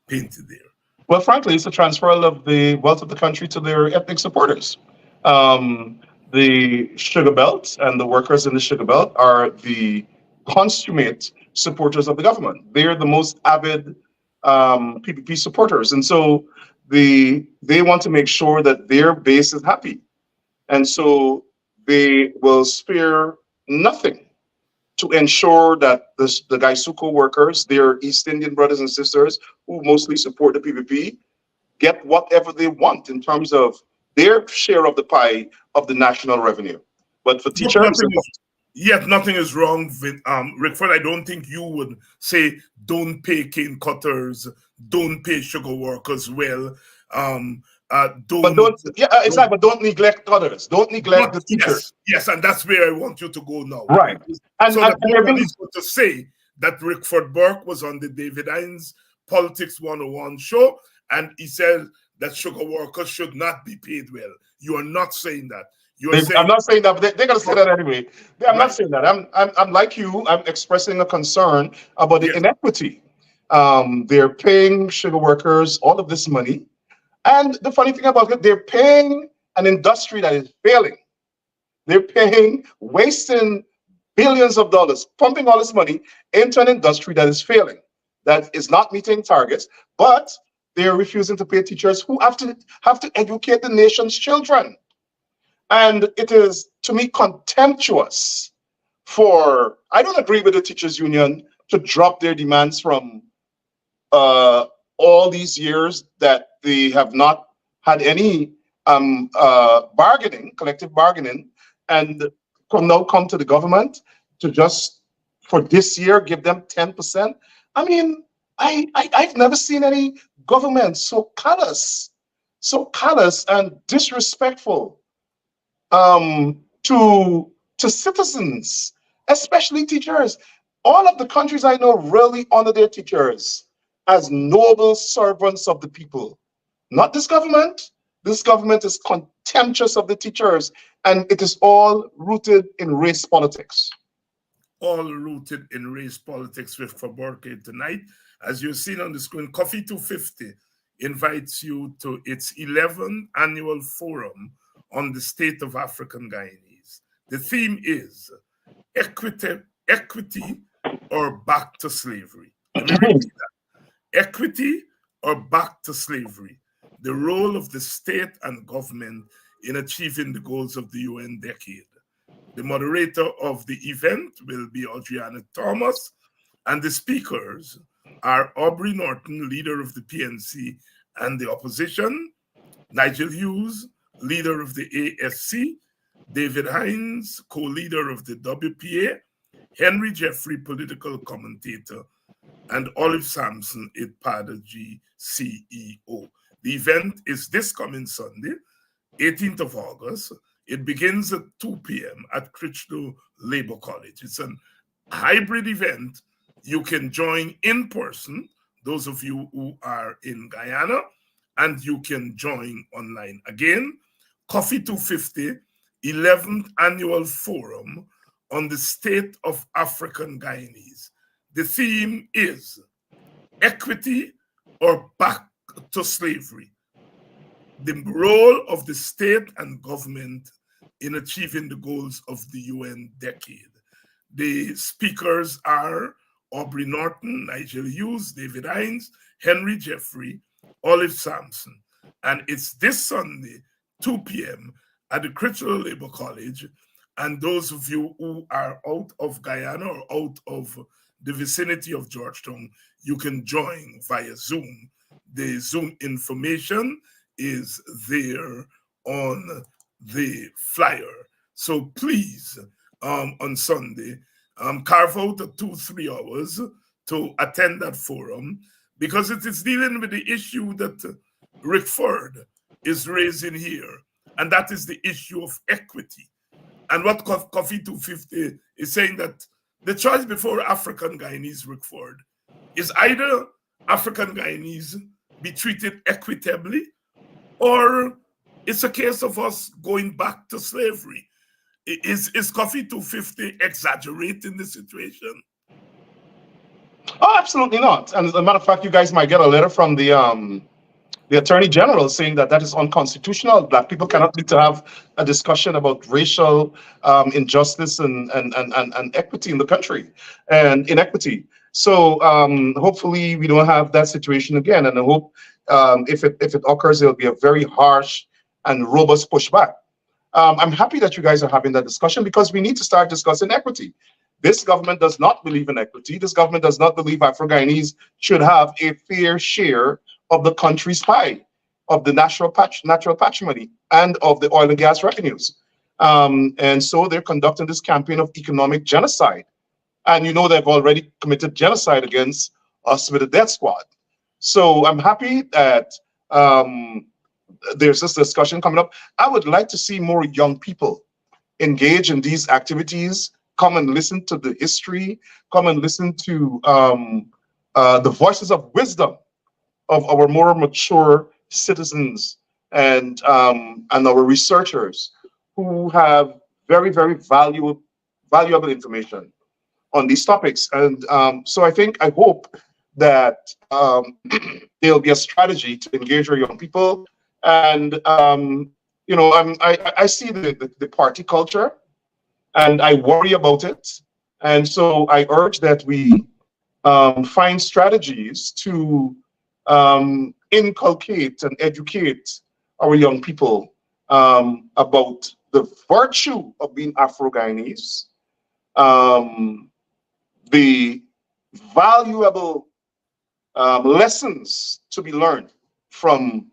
painted there. Well, frankly, it's a transfer of the wealth of the country to their ethnic supporters. The Sugar Belt and the workers in the Sugar Belt are the consummate supporters of the government. They're the most avid PPP supporters. And so they want to make sure that their base is happy. And so they will spare nothing to ensure that the Gaisuko workers, their East Indian brothers and sisters who mostly support the PPP, get whatever they want in terms of their share of the pie of the national revenue. But for teachers, nothing is wrong with Rickford. I don't think you would say don't pay cane cutters, don't pay sugar workers well. But don't neglect others. Don't neglect the teachers. Yes, and that's where I want you to go now. Right. So that nobody's going to say that Rickford Burke was on the David Hinds Politics 101 show, and he said that sugar workers should not be paid well. You are not saying that. I'm not saying that, but they're going to say that anyway. I'm not saying that. I'm like you. I'm expressing a concern about the inequity. They're paying sugar workers all of this money. And the funny thing about it, they're paying an industry that is failing. They're paying, wasting billions of dollars, pumping all this money into an industry that is failing, that is not meeting targets, but they're refusing to pay teachers who have to educate the nation's children. And it is, to me, contemptuous for, I don't agree with the teachers union to drop their demands from all these years that they have not had any collective bargaining, and now come to the government to just, for this year, give them 10%. I mean, I've never seen any government so callous and disrespectful to citizens, especially teachers. All of the countries I know really honor their teachers as noble servants of the people. Not this government. This government is contemptuous of the teachers, and it is all rooted in race politics. All rooted in race politics with Burke tonight. As you've seen on the screen, Coffee 250 invites you to its 11th annual forum on the state of African Guyanese. The theme is equity or back to slavery. Let me repeat that. Equity or back to slavery. The role of the state and government in achieving the goals of the UN decade. The moderator of the event will be Adriana Thomas, and the speakers are Aubrey Norton, leader of the PNC and the opposition, Nigel Hughes, leader of the ASC, David Hinds, co-leader of the WPA, Henry Jeffrey, political commentator, and Olive Sampson, IDPADA CEO. The event is this coming Sunday, 18th of August. It begins at 2 p.m. at Critchlow Labour College. It's a hybrid event. You can join in person, those of you who are in Guyana, and you can join online. Again, Coffee 250, 11th Annual Forum on the State of African Guyanese. The theme is equity or back to slavery. The role of the state and government in achieving the goals of the UN decade. The speakers are Aubrey Norton, Nigel Hughes, David Hinds, Henry Jeffrey, Olive Sampson. And it's this Sunday, 2 p.m. at the Critchlow Labour College. And those of you who are out of Guyana or out of the vicinity of Georgetown, you can join via Zoom. The Zoom information is there on the flyer. So please, on Sunday, carve out 2-3 hours to attend that forum, because it is dealing with the issue that Rickford is raising here, and that is the issue of equity. And what Coffee 250 is saying, that the choice before African Guyanese, Rickford, is either African Guyanese be treated equitably, or it's a case of us going back to slavery. Is Coffee 250 exaggerating the situation? Oh, absolutely not. And as a matter of fact, you guys might get a letter from the Attorney General saying that that is unconstitutional. Black people cannot need to have a discussion about racial injustice and equity in the country, and inequity. So hopefully we don't have that situation again. And I hope if it occurs, it'll be a very harsh and robust pushback. I'm happy that you guys are having that discussion, because we need to start discussing equity. This government does not believe in equity. This government does not believe Afro-Guyanese should have a fair share of the country's pie, of the natural patrimony, and of the oil and gas revenues. And so they're conducting this campaign of economic genocide. And you know they've already committed genocide against us with the death squad. So I'm happy that there's this discussion coming up. I would like to see more young people engage in these activities, come and listen to the history, come and listen to the voices of wisdom of our more mature citizens and our researchers who have very, very valuable information on these topics. And so I hope that there'll be a strategy to engage our young people. And you know, I see the party culture, and I worry about it. And so I urge that we find strategies to inculcate and educate our young people about the virtue of being Afro-Guyanese, the valuable lessons to be learned from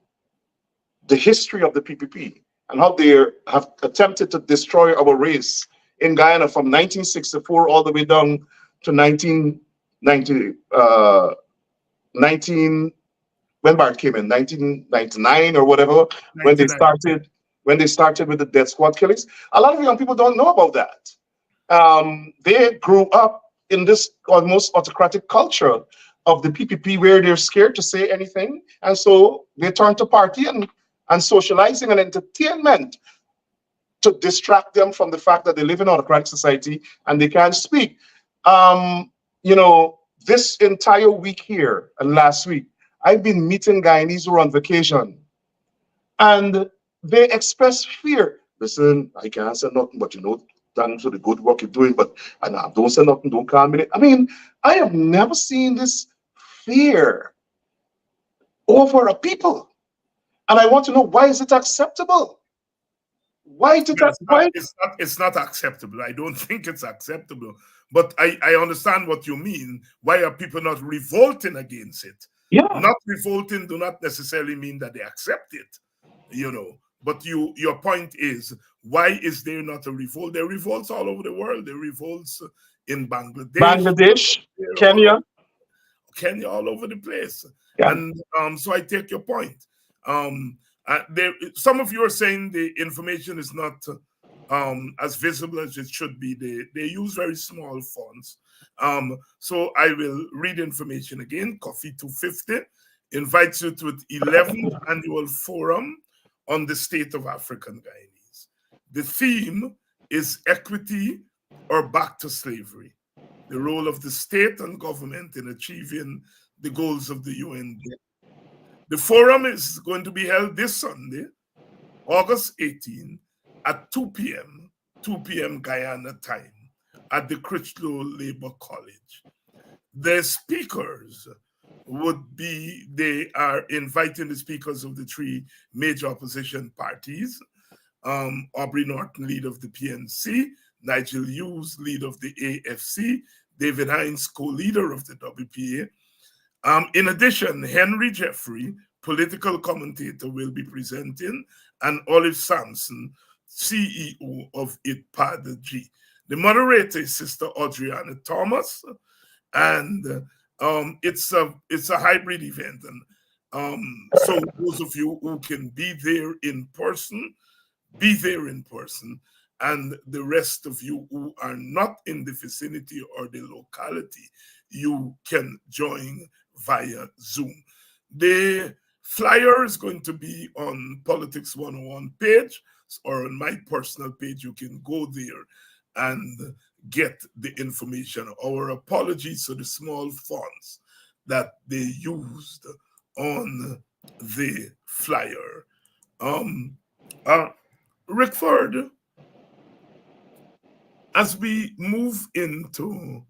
the history of the PPP and how they have attempted to destroy our race in Guyana from 1964 all the way down to 1990, when Bart came in, 1999 or whatever, when they started with the death squad killings. A lot of young people don't know about that. They grew up in this almost autocratic culture of the PPP where they're scared to say anything, and so they turn to party and socializing and entertainment to distract them from the fact that they live in an autocratic society and they can't speak. You know, this entire week here and last week, I've been meeting Guyanese who are on vacation, and they express fear. Listen, I can't say nothing, but you know, thanks for the good work you're doing, but don't say nothing, don't call me. I mean, I have never seen this fear over a people. And I want to know, why is it acceptable? Why did that? Why? It's not acceptable. I don't think it's acceptable. But I understand what you mean. Why are people not revolting against it? Yeah. Not revolting do not necessarily mean that they accept it, you know. But your point is, why is there not a revolt? There are revolts all over the world. There are revolts in Bangladesh, Kenya. All over the place. Yeah. And so I take your point. Some of you are saying the information is not as visible as it should be. They use very small fonts. So I will read information again. Coffee 250 invites you to the 11th annual forum on the state of African Guyanese. The theme is equity or back to slavery, the role of the state and government in achieving the goals of the UN. The forum is going to be held this Sunday, August 18, at 2 p.m. Guyana time, at the Critchlow Labour College. The speakers they are inviting the speakers of the three major opposition parties, Aubrey Norton, leader of the PNC, Nigel Hughes, leader of the AFC, David Hines, co-leader of the WPA. In addition, Henry Jeffrey, political commentator, will be presenting, and Olive Sampson, CEO of IPAD-G. The moderator is Sister Adriana Thomas, and it's a hybrid event. And so those of you who can be there in person, and the rest of you who are not in the vicinity or the locality, you can join via Zoom. The flyer is going to be on Politics 101 page, or on my personal page. You can go there and get the information. Our apologies for the small fonts that they used on the flyer. Rickford, as we move into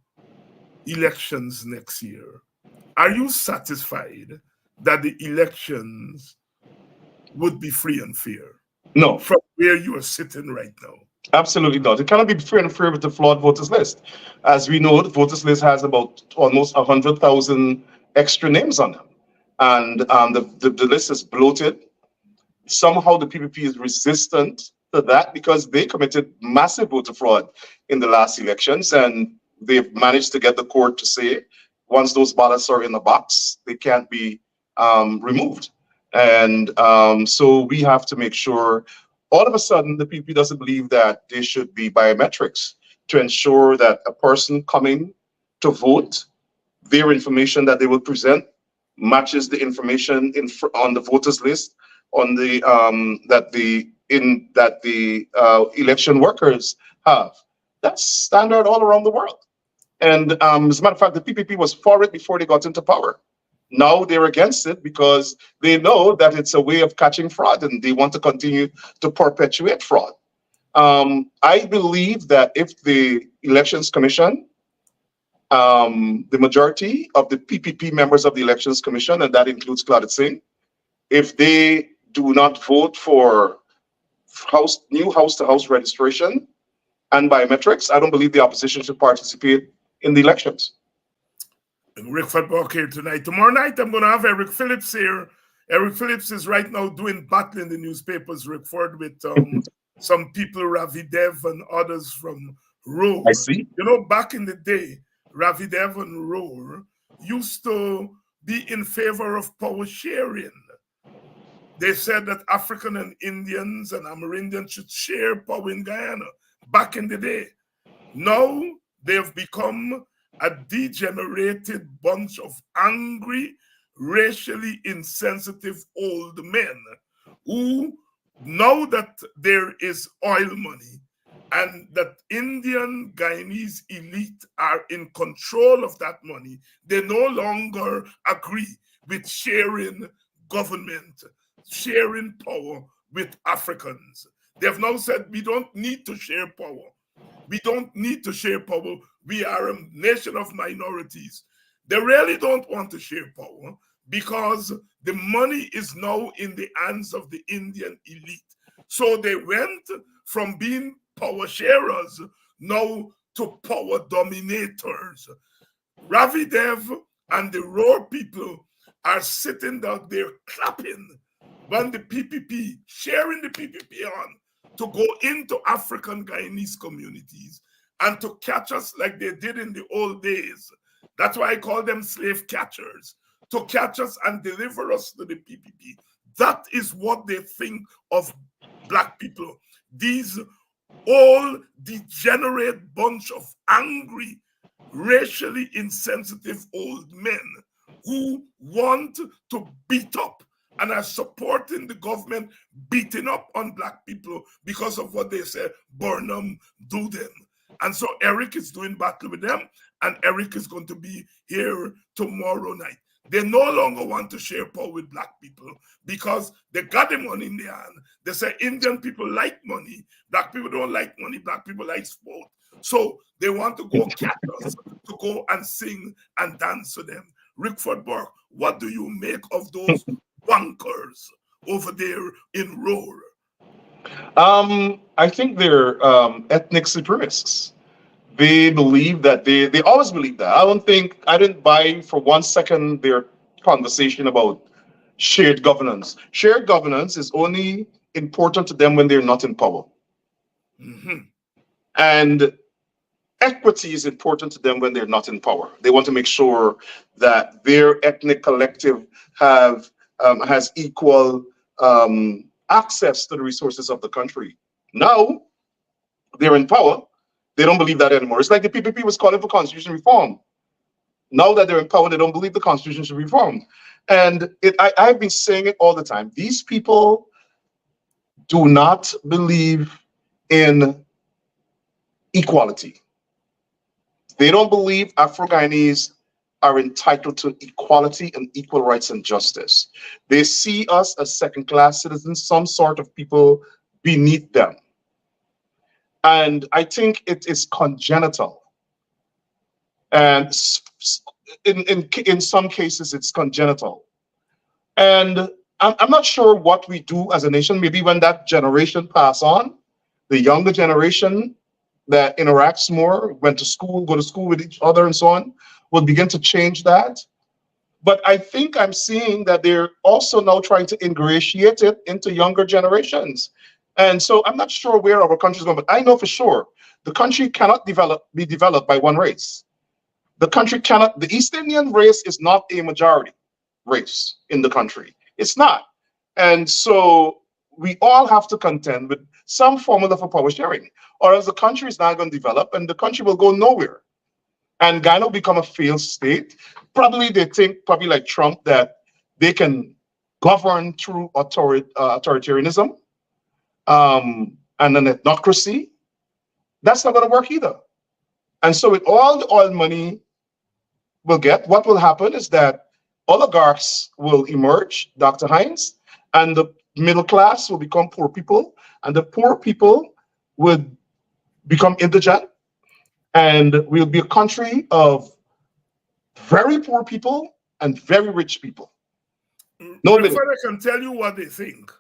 elections next year, are you satisfied that the elections would be free and fair? No. From where you are sitting right now? Absolutely not. It cannot be fair and fair with the flawed voters list. As we know, the voters list has about almost 100,000 extra names on them. And the list is bloated. Somehow the PPP is resistant to that because they committed massive voter fraud in the last elections, and they've managed to get the court to say once those ballots are in the box, they can't be removed. And so we have to make sure all of a sudden the PPP doesn't believe that there should be biometrics to ensure that a person coming to vote, their information that they will present matches the information on the voters list on the that the election workers have. That's standard all around the world. And as a matter of fact, the PPP was for it before they got into power. Now they're against it because they know that it's a way of catching fraud, and they want to continue to perpetuate fraud. I believe that if the Elections Commission, the majority of the PPP members of the Elections Commission, and that includes Claudette Singh, if they do not vote for new house-to-house registration and biometrics, I don't believe the opposition should participate in the elections. Rickford Burke here tonight. Tomorrow night, I'm going to have Eric Phillips here. Eric Phillips is right now doing battle in the newspapers, Rickford, with some people, Ravi Dev and others from Roar. I see. You know, back in the day, Ravi Dev and Roar used to be in favor of power sharing. They said that African and Indians and Amerindians should share power in Guyana back in the day. Now they've become a degenerated bunch of angry, racially insensitive old men who, now that there is oil money and that Indian Guyanese elite are in control of that money, they no longer agree with sharing government, sharing power with Africans. They've now said, we don't need to share power. We don't need to share power. We are a nation of minorities. They really don't want to share power because the money is now in the hands of the Indian elite. So they went from being power sharers now to power dominators. Ravi Dev and the Roar people are sitting down there clapping when the PPP, sharing the PPP on to go into African Guyanese communities and to catch us like they did in the old days. That's why I call them slave catchers, to catch us and deliver us to the PPP. That is what they think of Black people. These all degenerate bunch of angry, racially insensitive old men who want to beat up and are supporting the government beating up on Black people because of what they say, burn them, do them. And so Eric is doing battle with them, and Eric is going to be here tomorrow night. They no longer want to share power with Black people because they got the money in their hand. They say Indian people like money, Black people don't like money, Black people like sport. So they want to go catch us, to go and sing and dance to them. Rickford Burke, what do you make of those wankers over there in Roar? I think they're ethnic supremacists. They believe that they always believe that. I didn't buy for 1 second their conversation about shared governance. Shared governance is only important to them when they're not in power. Mm-hmm. And equity is important to them when they're not in power. They want to make sure that their ethnic collective has equal access to the resources of the country. Now they're in power. They don't believe that anymore. It's like the PPP was calling for constitution reform. Now that they're in power, they don't believe the constitution should be reformed. And I've been saying it all the time. These people do not believe in equality. They don't believe Afro-Guyanese are entitled to equality and equal rights and justice. They see us as second-class citizens, some sort of people beneath them. And I think it is congenital. And in some cases, it's congenital. And I'm not sure what we do as a nation. Maybe when that generation pass on, the younger generation that interacts more, went to school, go to school with each other and so on, will begin to change that. But I think I'm seeing that they're also now trying to ingratiate it into younger generations. And so I'm not sure where our country is going, but I know for sure the country cannot be developed by one race. The country cannot, the East Indian race is not a majority race in the country. It's not. And so we all have to contend with some formula for power sharing, or else the country is not going to develop and the country will go nowhere. And Guyana will become a failed state. Probably they think, probably like Trump, that they can govern through authoritarianism and an ethnocracy. That's not going to work either. And so with all the oil money we'll get, what will happen is that oligarchs will emerge, Dr. Hines, and the middle class will become poor people, and the poor people would become indigent, and we'll be a country of very poor people and very rich people. No limit. I can tell you what they think.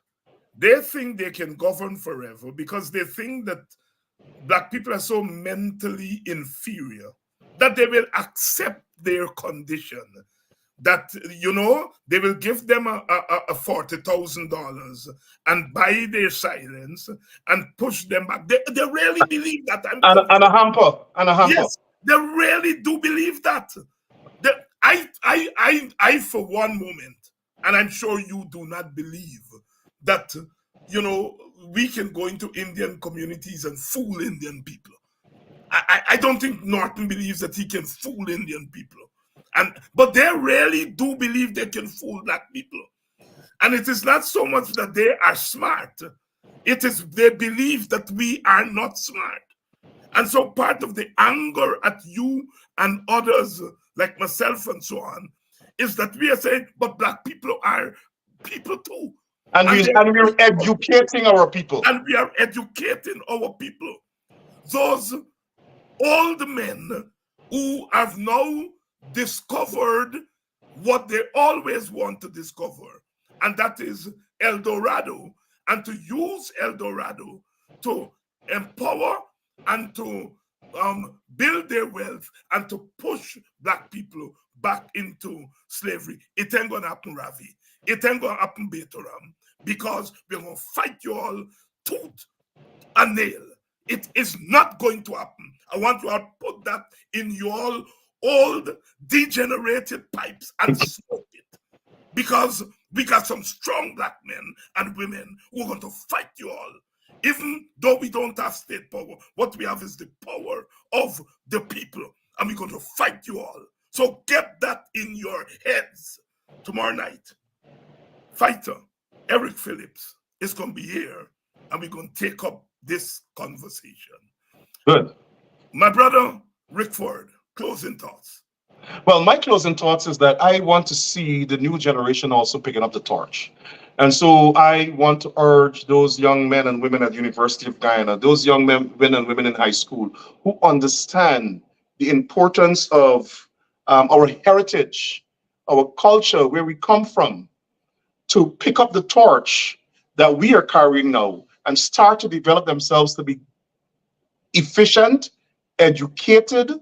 They think they can govern forever because they think that Black people are so mentally inferior that they will accept their condition. That, you know, they will give them a $40,000 and buy their silence and push them back. They really believe that. And a hamper. Yes, they really do believe that. I, for one moment, and I'm sure you do not believe that, you know, we can go into Indian communities and fool Indian people. I don't think Norton believes that he can fool Indian people. But they really do believe they can fool Black people. And it is not so much that they are smart. It is they believe that we are not smart. And so part of the anger at you and others like myself and so on is that we are saying, but Black people are people too. And we're educating our people. And we are educating our people. Those old men who have now discovered what they always want to discover, and that is El Dorado, and to use El Dorado to empower and to build their wealth and to push Black people back into slavery. It ain't gonna happen, Ravi. It ain't gonna happen, Betoram, because we're gonna fight you all tooth and nail. It is not going to happen. I want you to put that in your old degenerated pipes and smoke it, because we got some strong Black men and women who are going to fight you all. Even though we don't have state power, what we have is the power of the people, and we're going to fight you all. So get that in your heads. Tomorrow night, fighter Eric Phillips is going to be here, and we're going to take up this conversation. Good. My brother Rickford, closing thoughts. Well, my closing thoughts is that I want to see the new generation also picking up the torch. And so I want to urge those young men and women at the University of Guyana, those young men and women in high school who understand the importance of our heritage, our culture, where we come from, to pick up the torch that we are carrying now and start to develop themselves to be efficient, educated,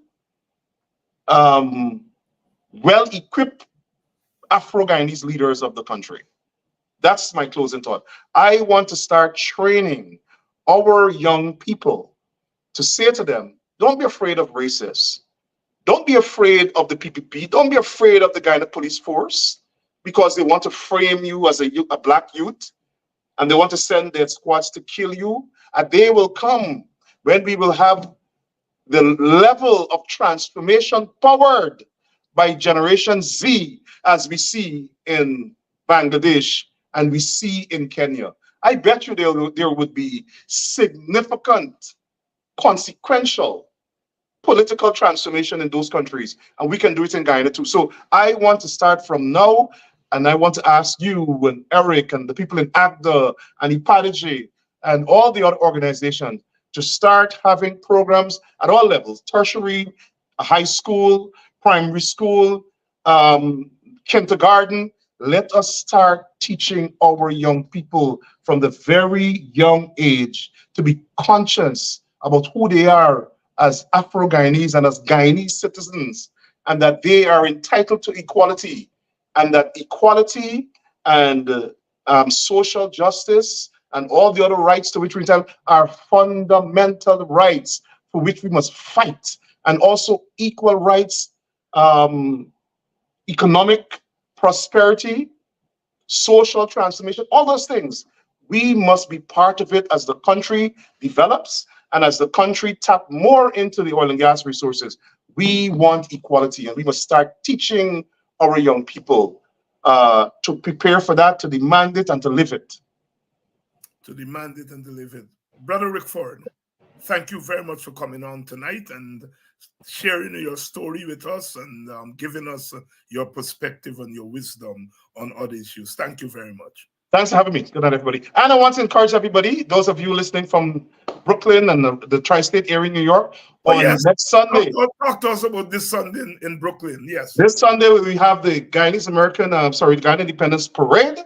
well-equipped Afro-Guyanese leaders of the country. That's my closing thought. I want to start training our young people to say to them, don't be afraid of racists. Don't be afraid of the PPP. Don't be afraid of the Guyana police force, because they want to frame you as a Black youth, and they want to send their squads to kill you. And they will come when we will have the level of transformation powered by Generation Z, as we see in Bangladesh and we see in Kenya. I bet you there would be significant, consequential political transformation in those countries, and we can do it in Guyana too. So I want to start from now, and I want to ask you and Eric and the people in ACDA and IPADG and all the other organizations to start having programs at all levels: tertiary, high school, primary school, kindergarten, let us start teaching our young people from the very young age to be conscious about who they are as Afro-Guyanese and as Guyanese citizens, and that they are entitled to equality, and that equality and social justice and all the other rights to which we entitled are fundamental rights for which we must fight, and also equal rights, economic prosperity, social transformation, all those things. We must be part of it as the country develops and as the country tap more into the oil and gas resources. We want equality, and we must start teaching our young people to prepare for that, to demand it, and to live it. To demand it and to live it. Brother Rickford, thank you very much for coming on tonight and sharing your story with us and giving us your perspective and your wisdom on other issues. Thank you very much. Thanks for having me. Good night, everybody. And I want to encourage everybody, those of you listening from Brooklyn and the tri-state area in New York, on next Sunday. Talk to us about this Sunday in Brooklyn. Yes. This Sunday, we have the Guyanese Guyana Independence Parade.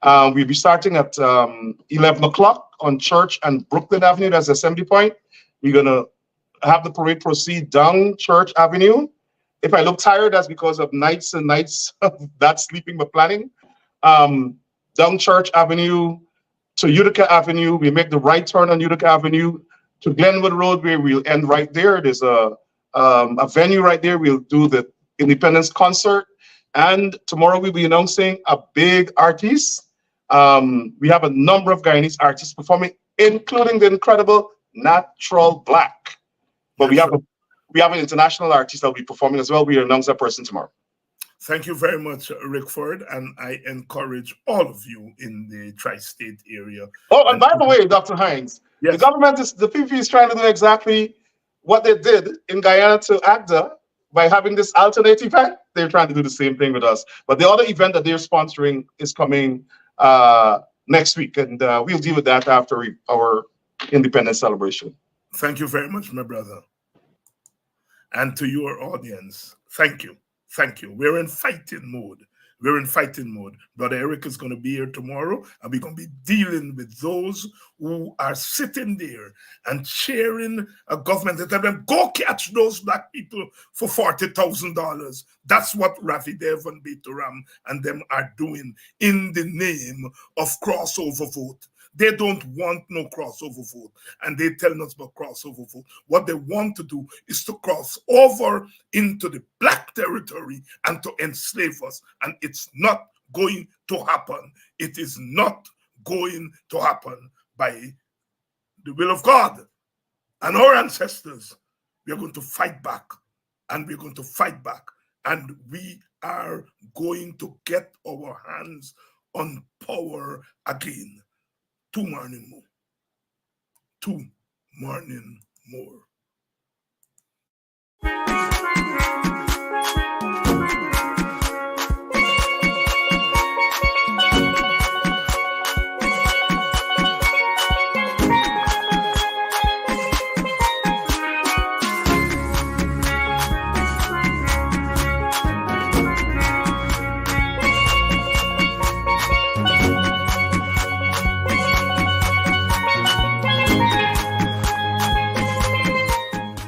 We'll be starting at 11 o'clock on Church and Brooklyn Avenue. That's the assembly point. We're going to have the parade proceed down Church Avenue. If I look tired, that's because of nights and nights of that sleeping but planning. Down Church Avenue to Utica Avenue. We make the right turn on Utica Avenue to Glenwood Road, where we'll end right there. There's a venue right there. We'll do the Independence concert. And tomorrow we'll be announcing a big artist. We have a number of Guyanese artists performing, including the incredible Natural Black. But we have an international artist that will be performing as well. We'll announce that person tomorrow. Thank you very much, Rickford, and I encourage all of you in the tri-state area. Oh, and by the way, Dr. Hines, yes, the PPP is trying to do exactly what they did in Guyana to ACDA by having this alternate event. They're trying to do the same thing with us. But the other event that they're sponsoring is coming next week, and we'll deal with that after our independence celebration. Thank you very much, my brother. And to your audience, thank you. Thank you. We're in fighting mode. We're in fighting mode. Brother Eric is going to be here tomorrow, and we're going to be dealing with those who are sitting there and cheering a government and tell them, go catch those black people for $40,000. That's what Ravi Dev and Bituram and them are doing in the name of crossover vote. They don't want no crossover vote, and they're telling us about crossover vote. What they want to do is to cross over into the black territory and to enslave us, and it's not going to happen. It is not going to happen by the will of God and our ancestors. We are going to fight back, and we're going to fight back, and we are going to get our hands on power again. Tomorrow more.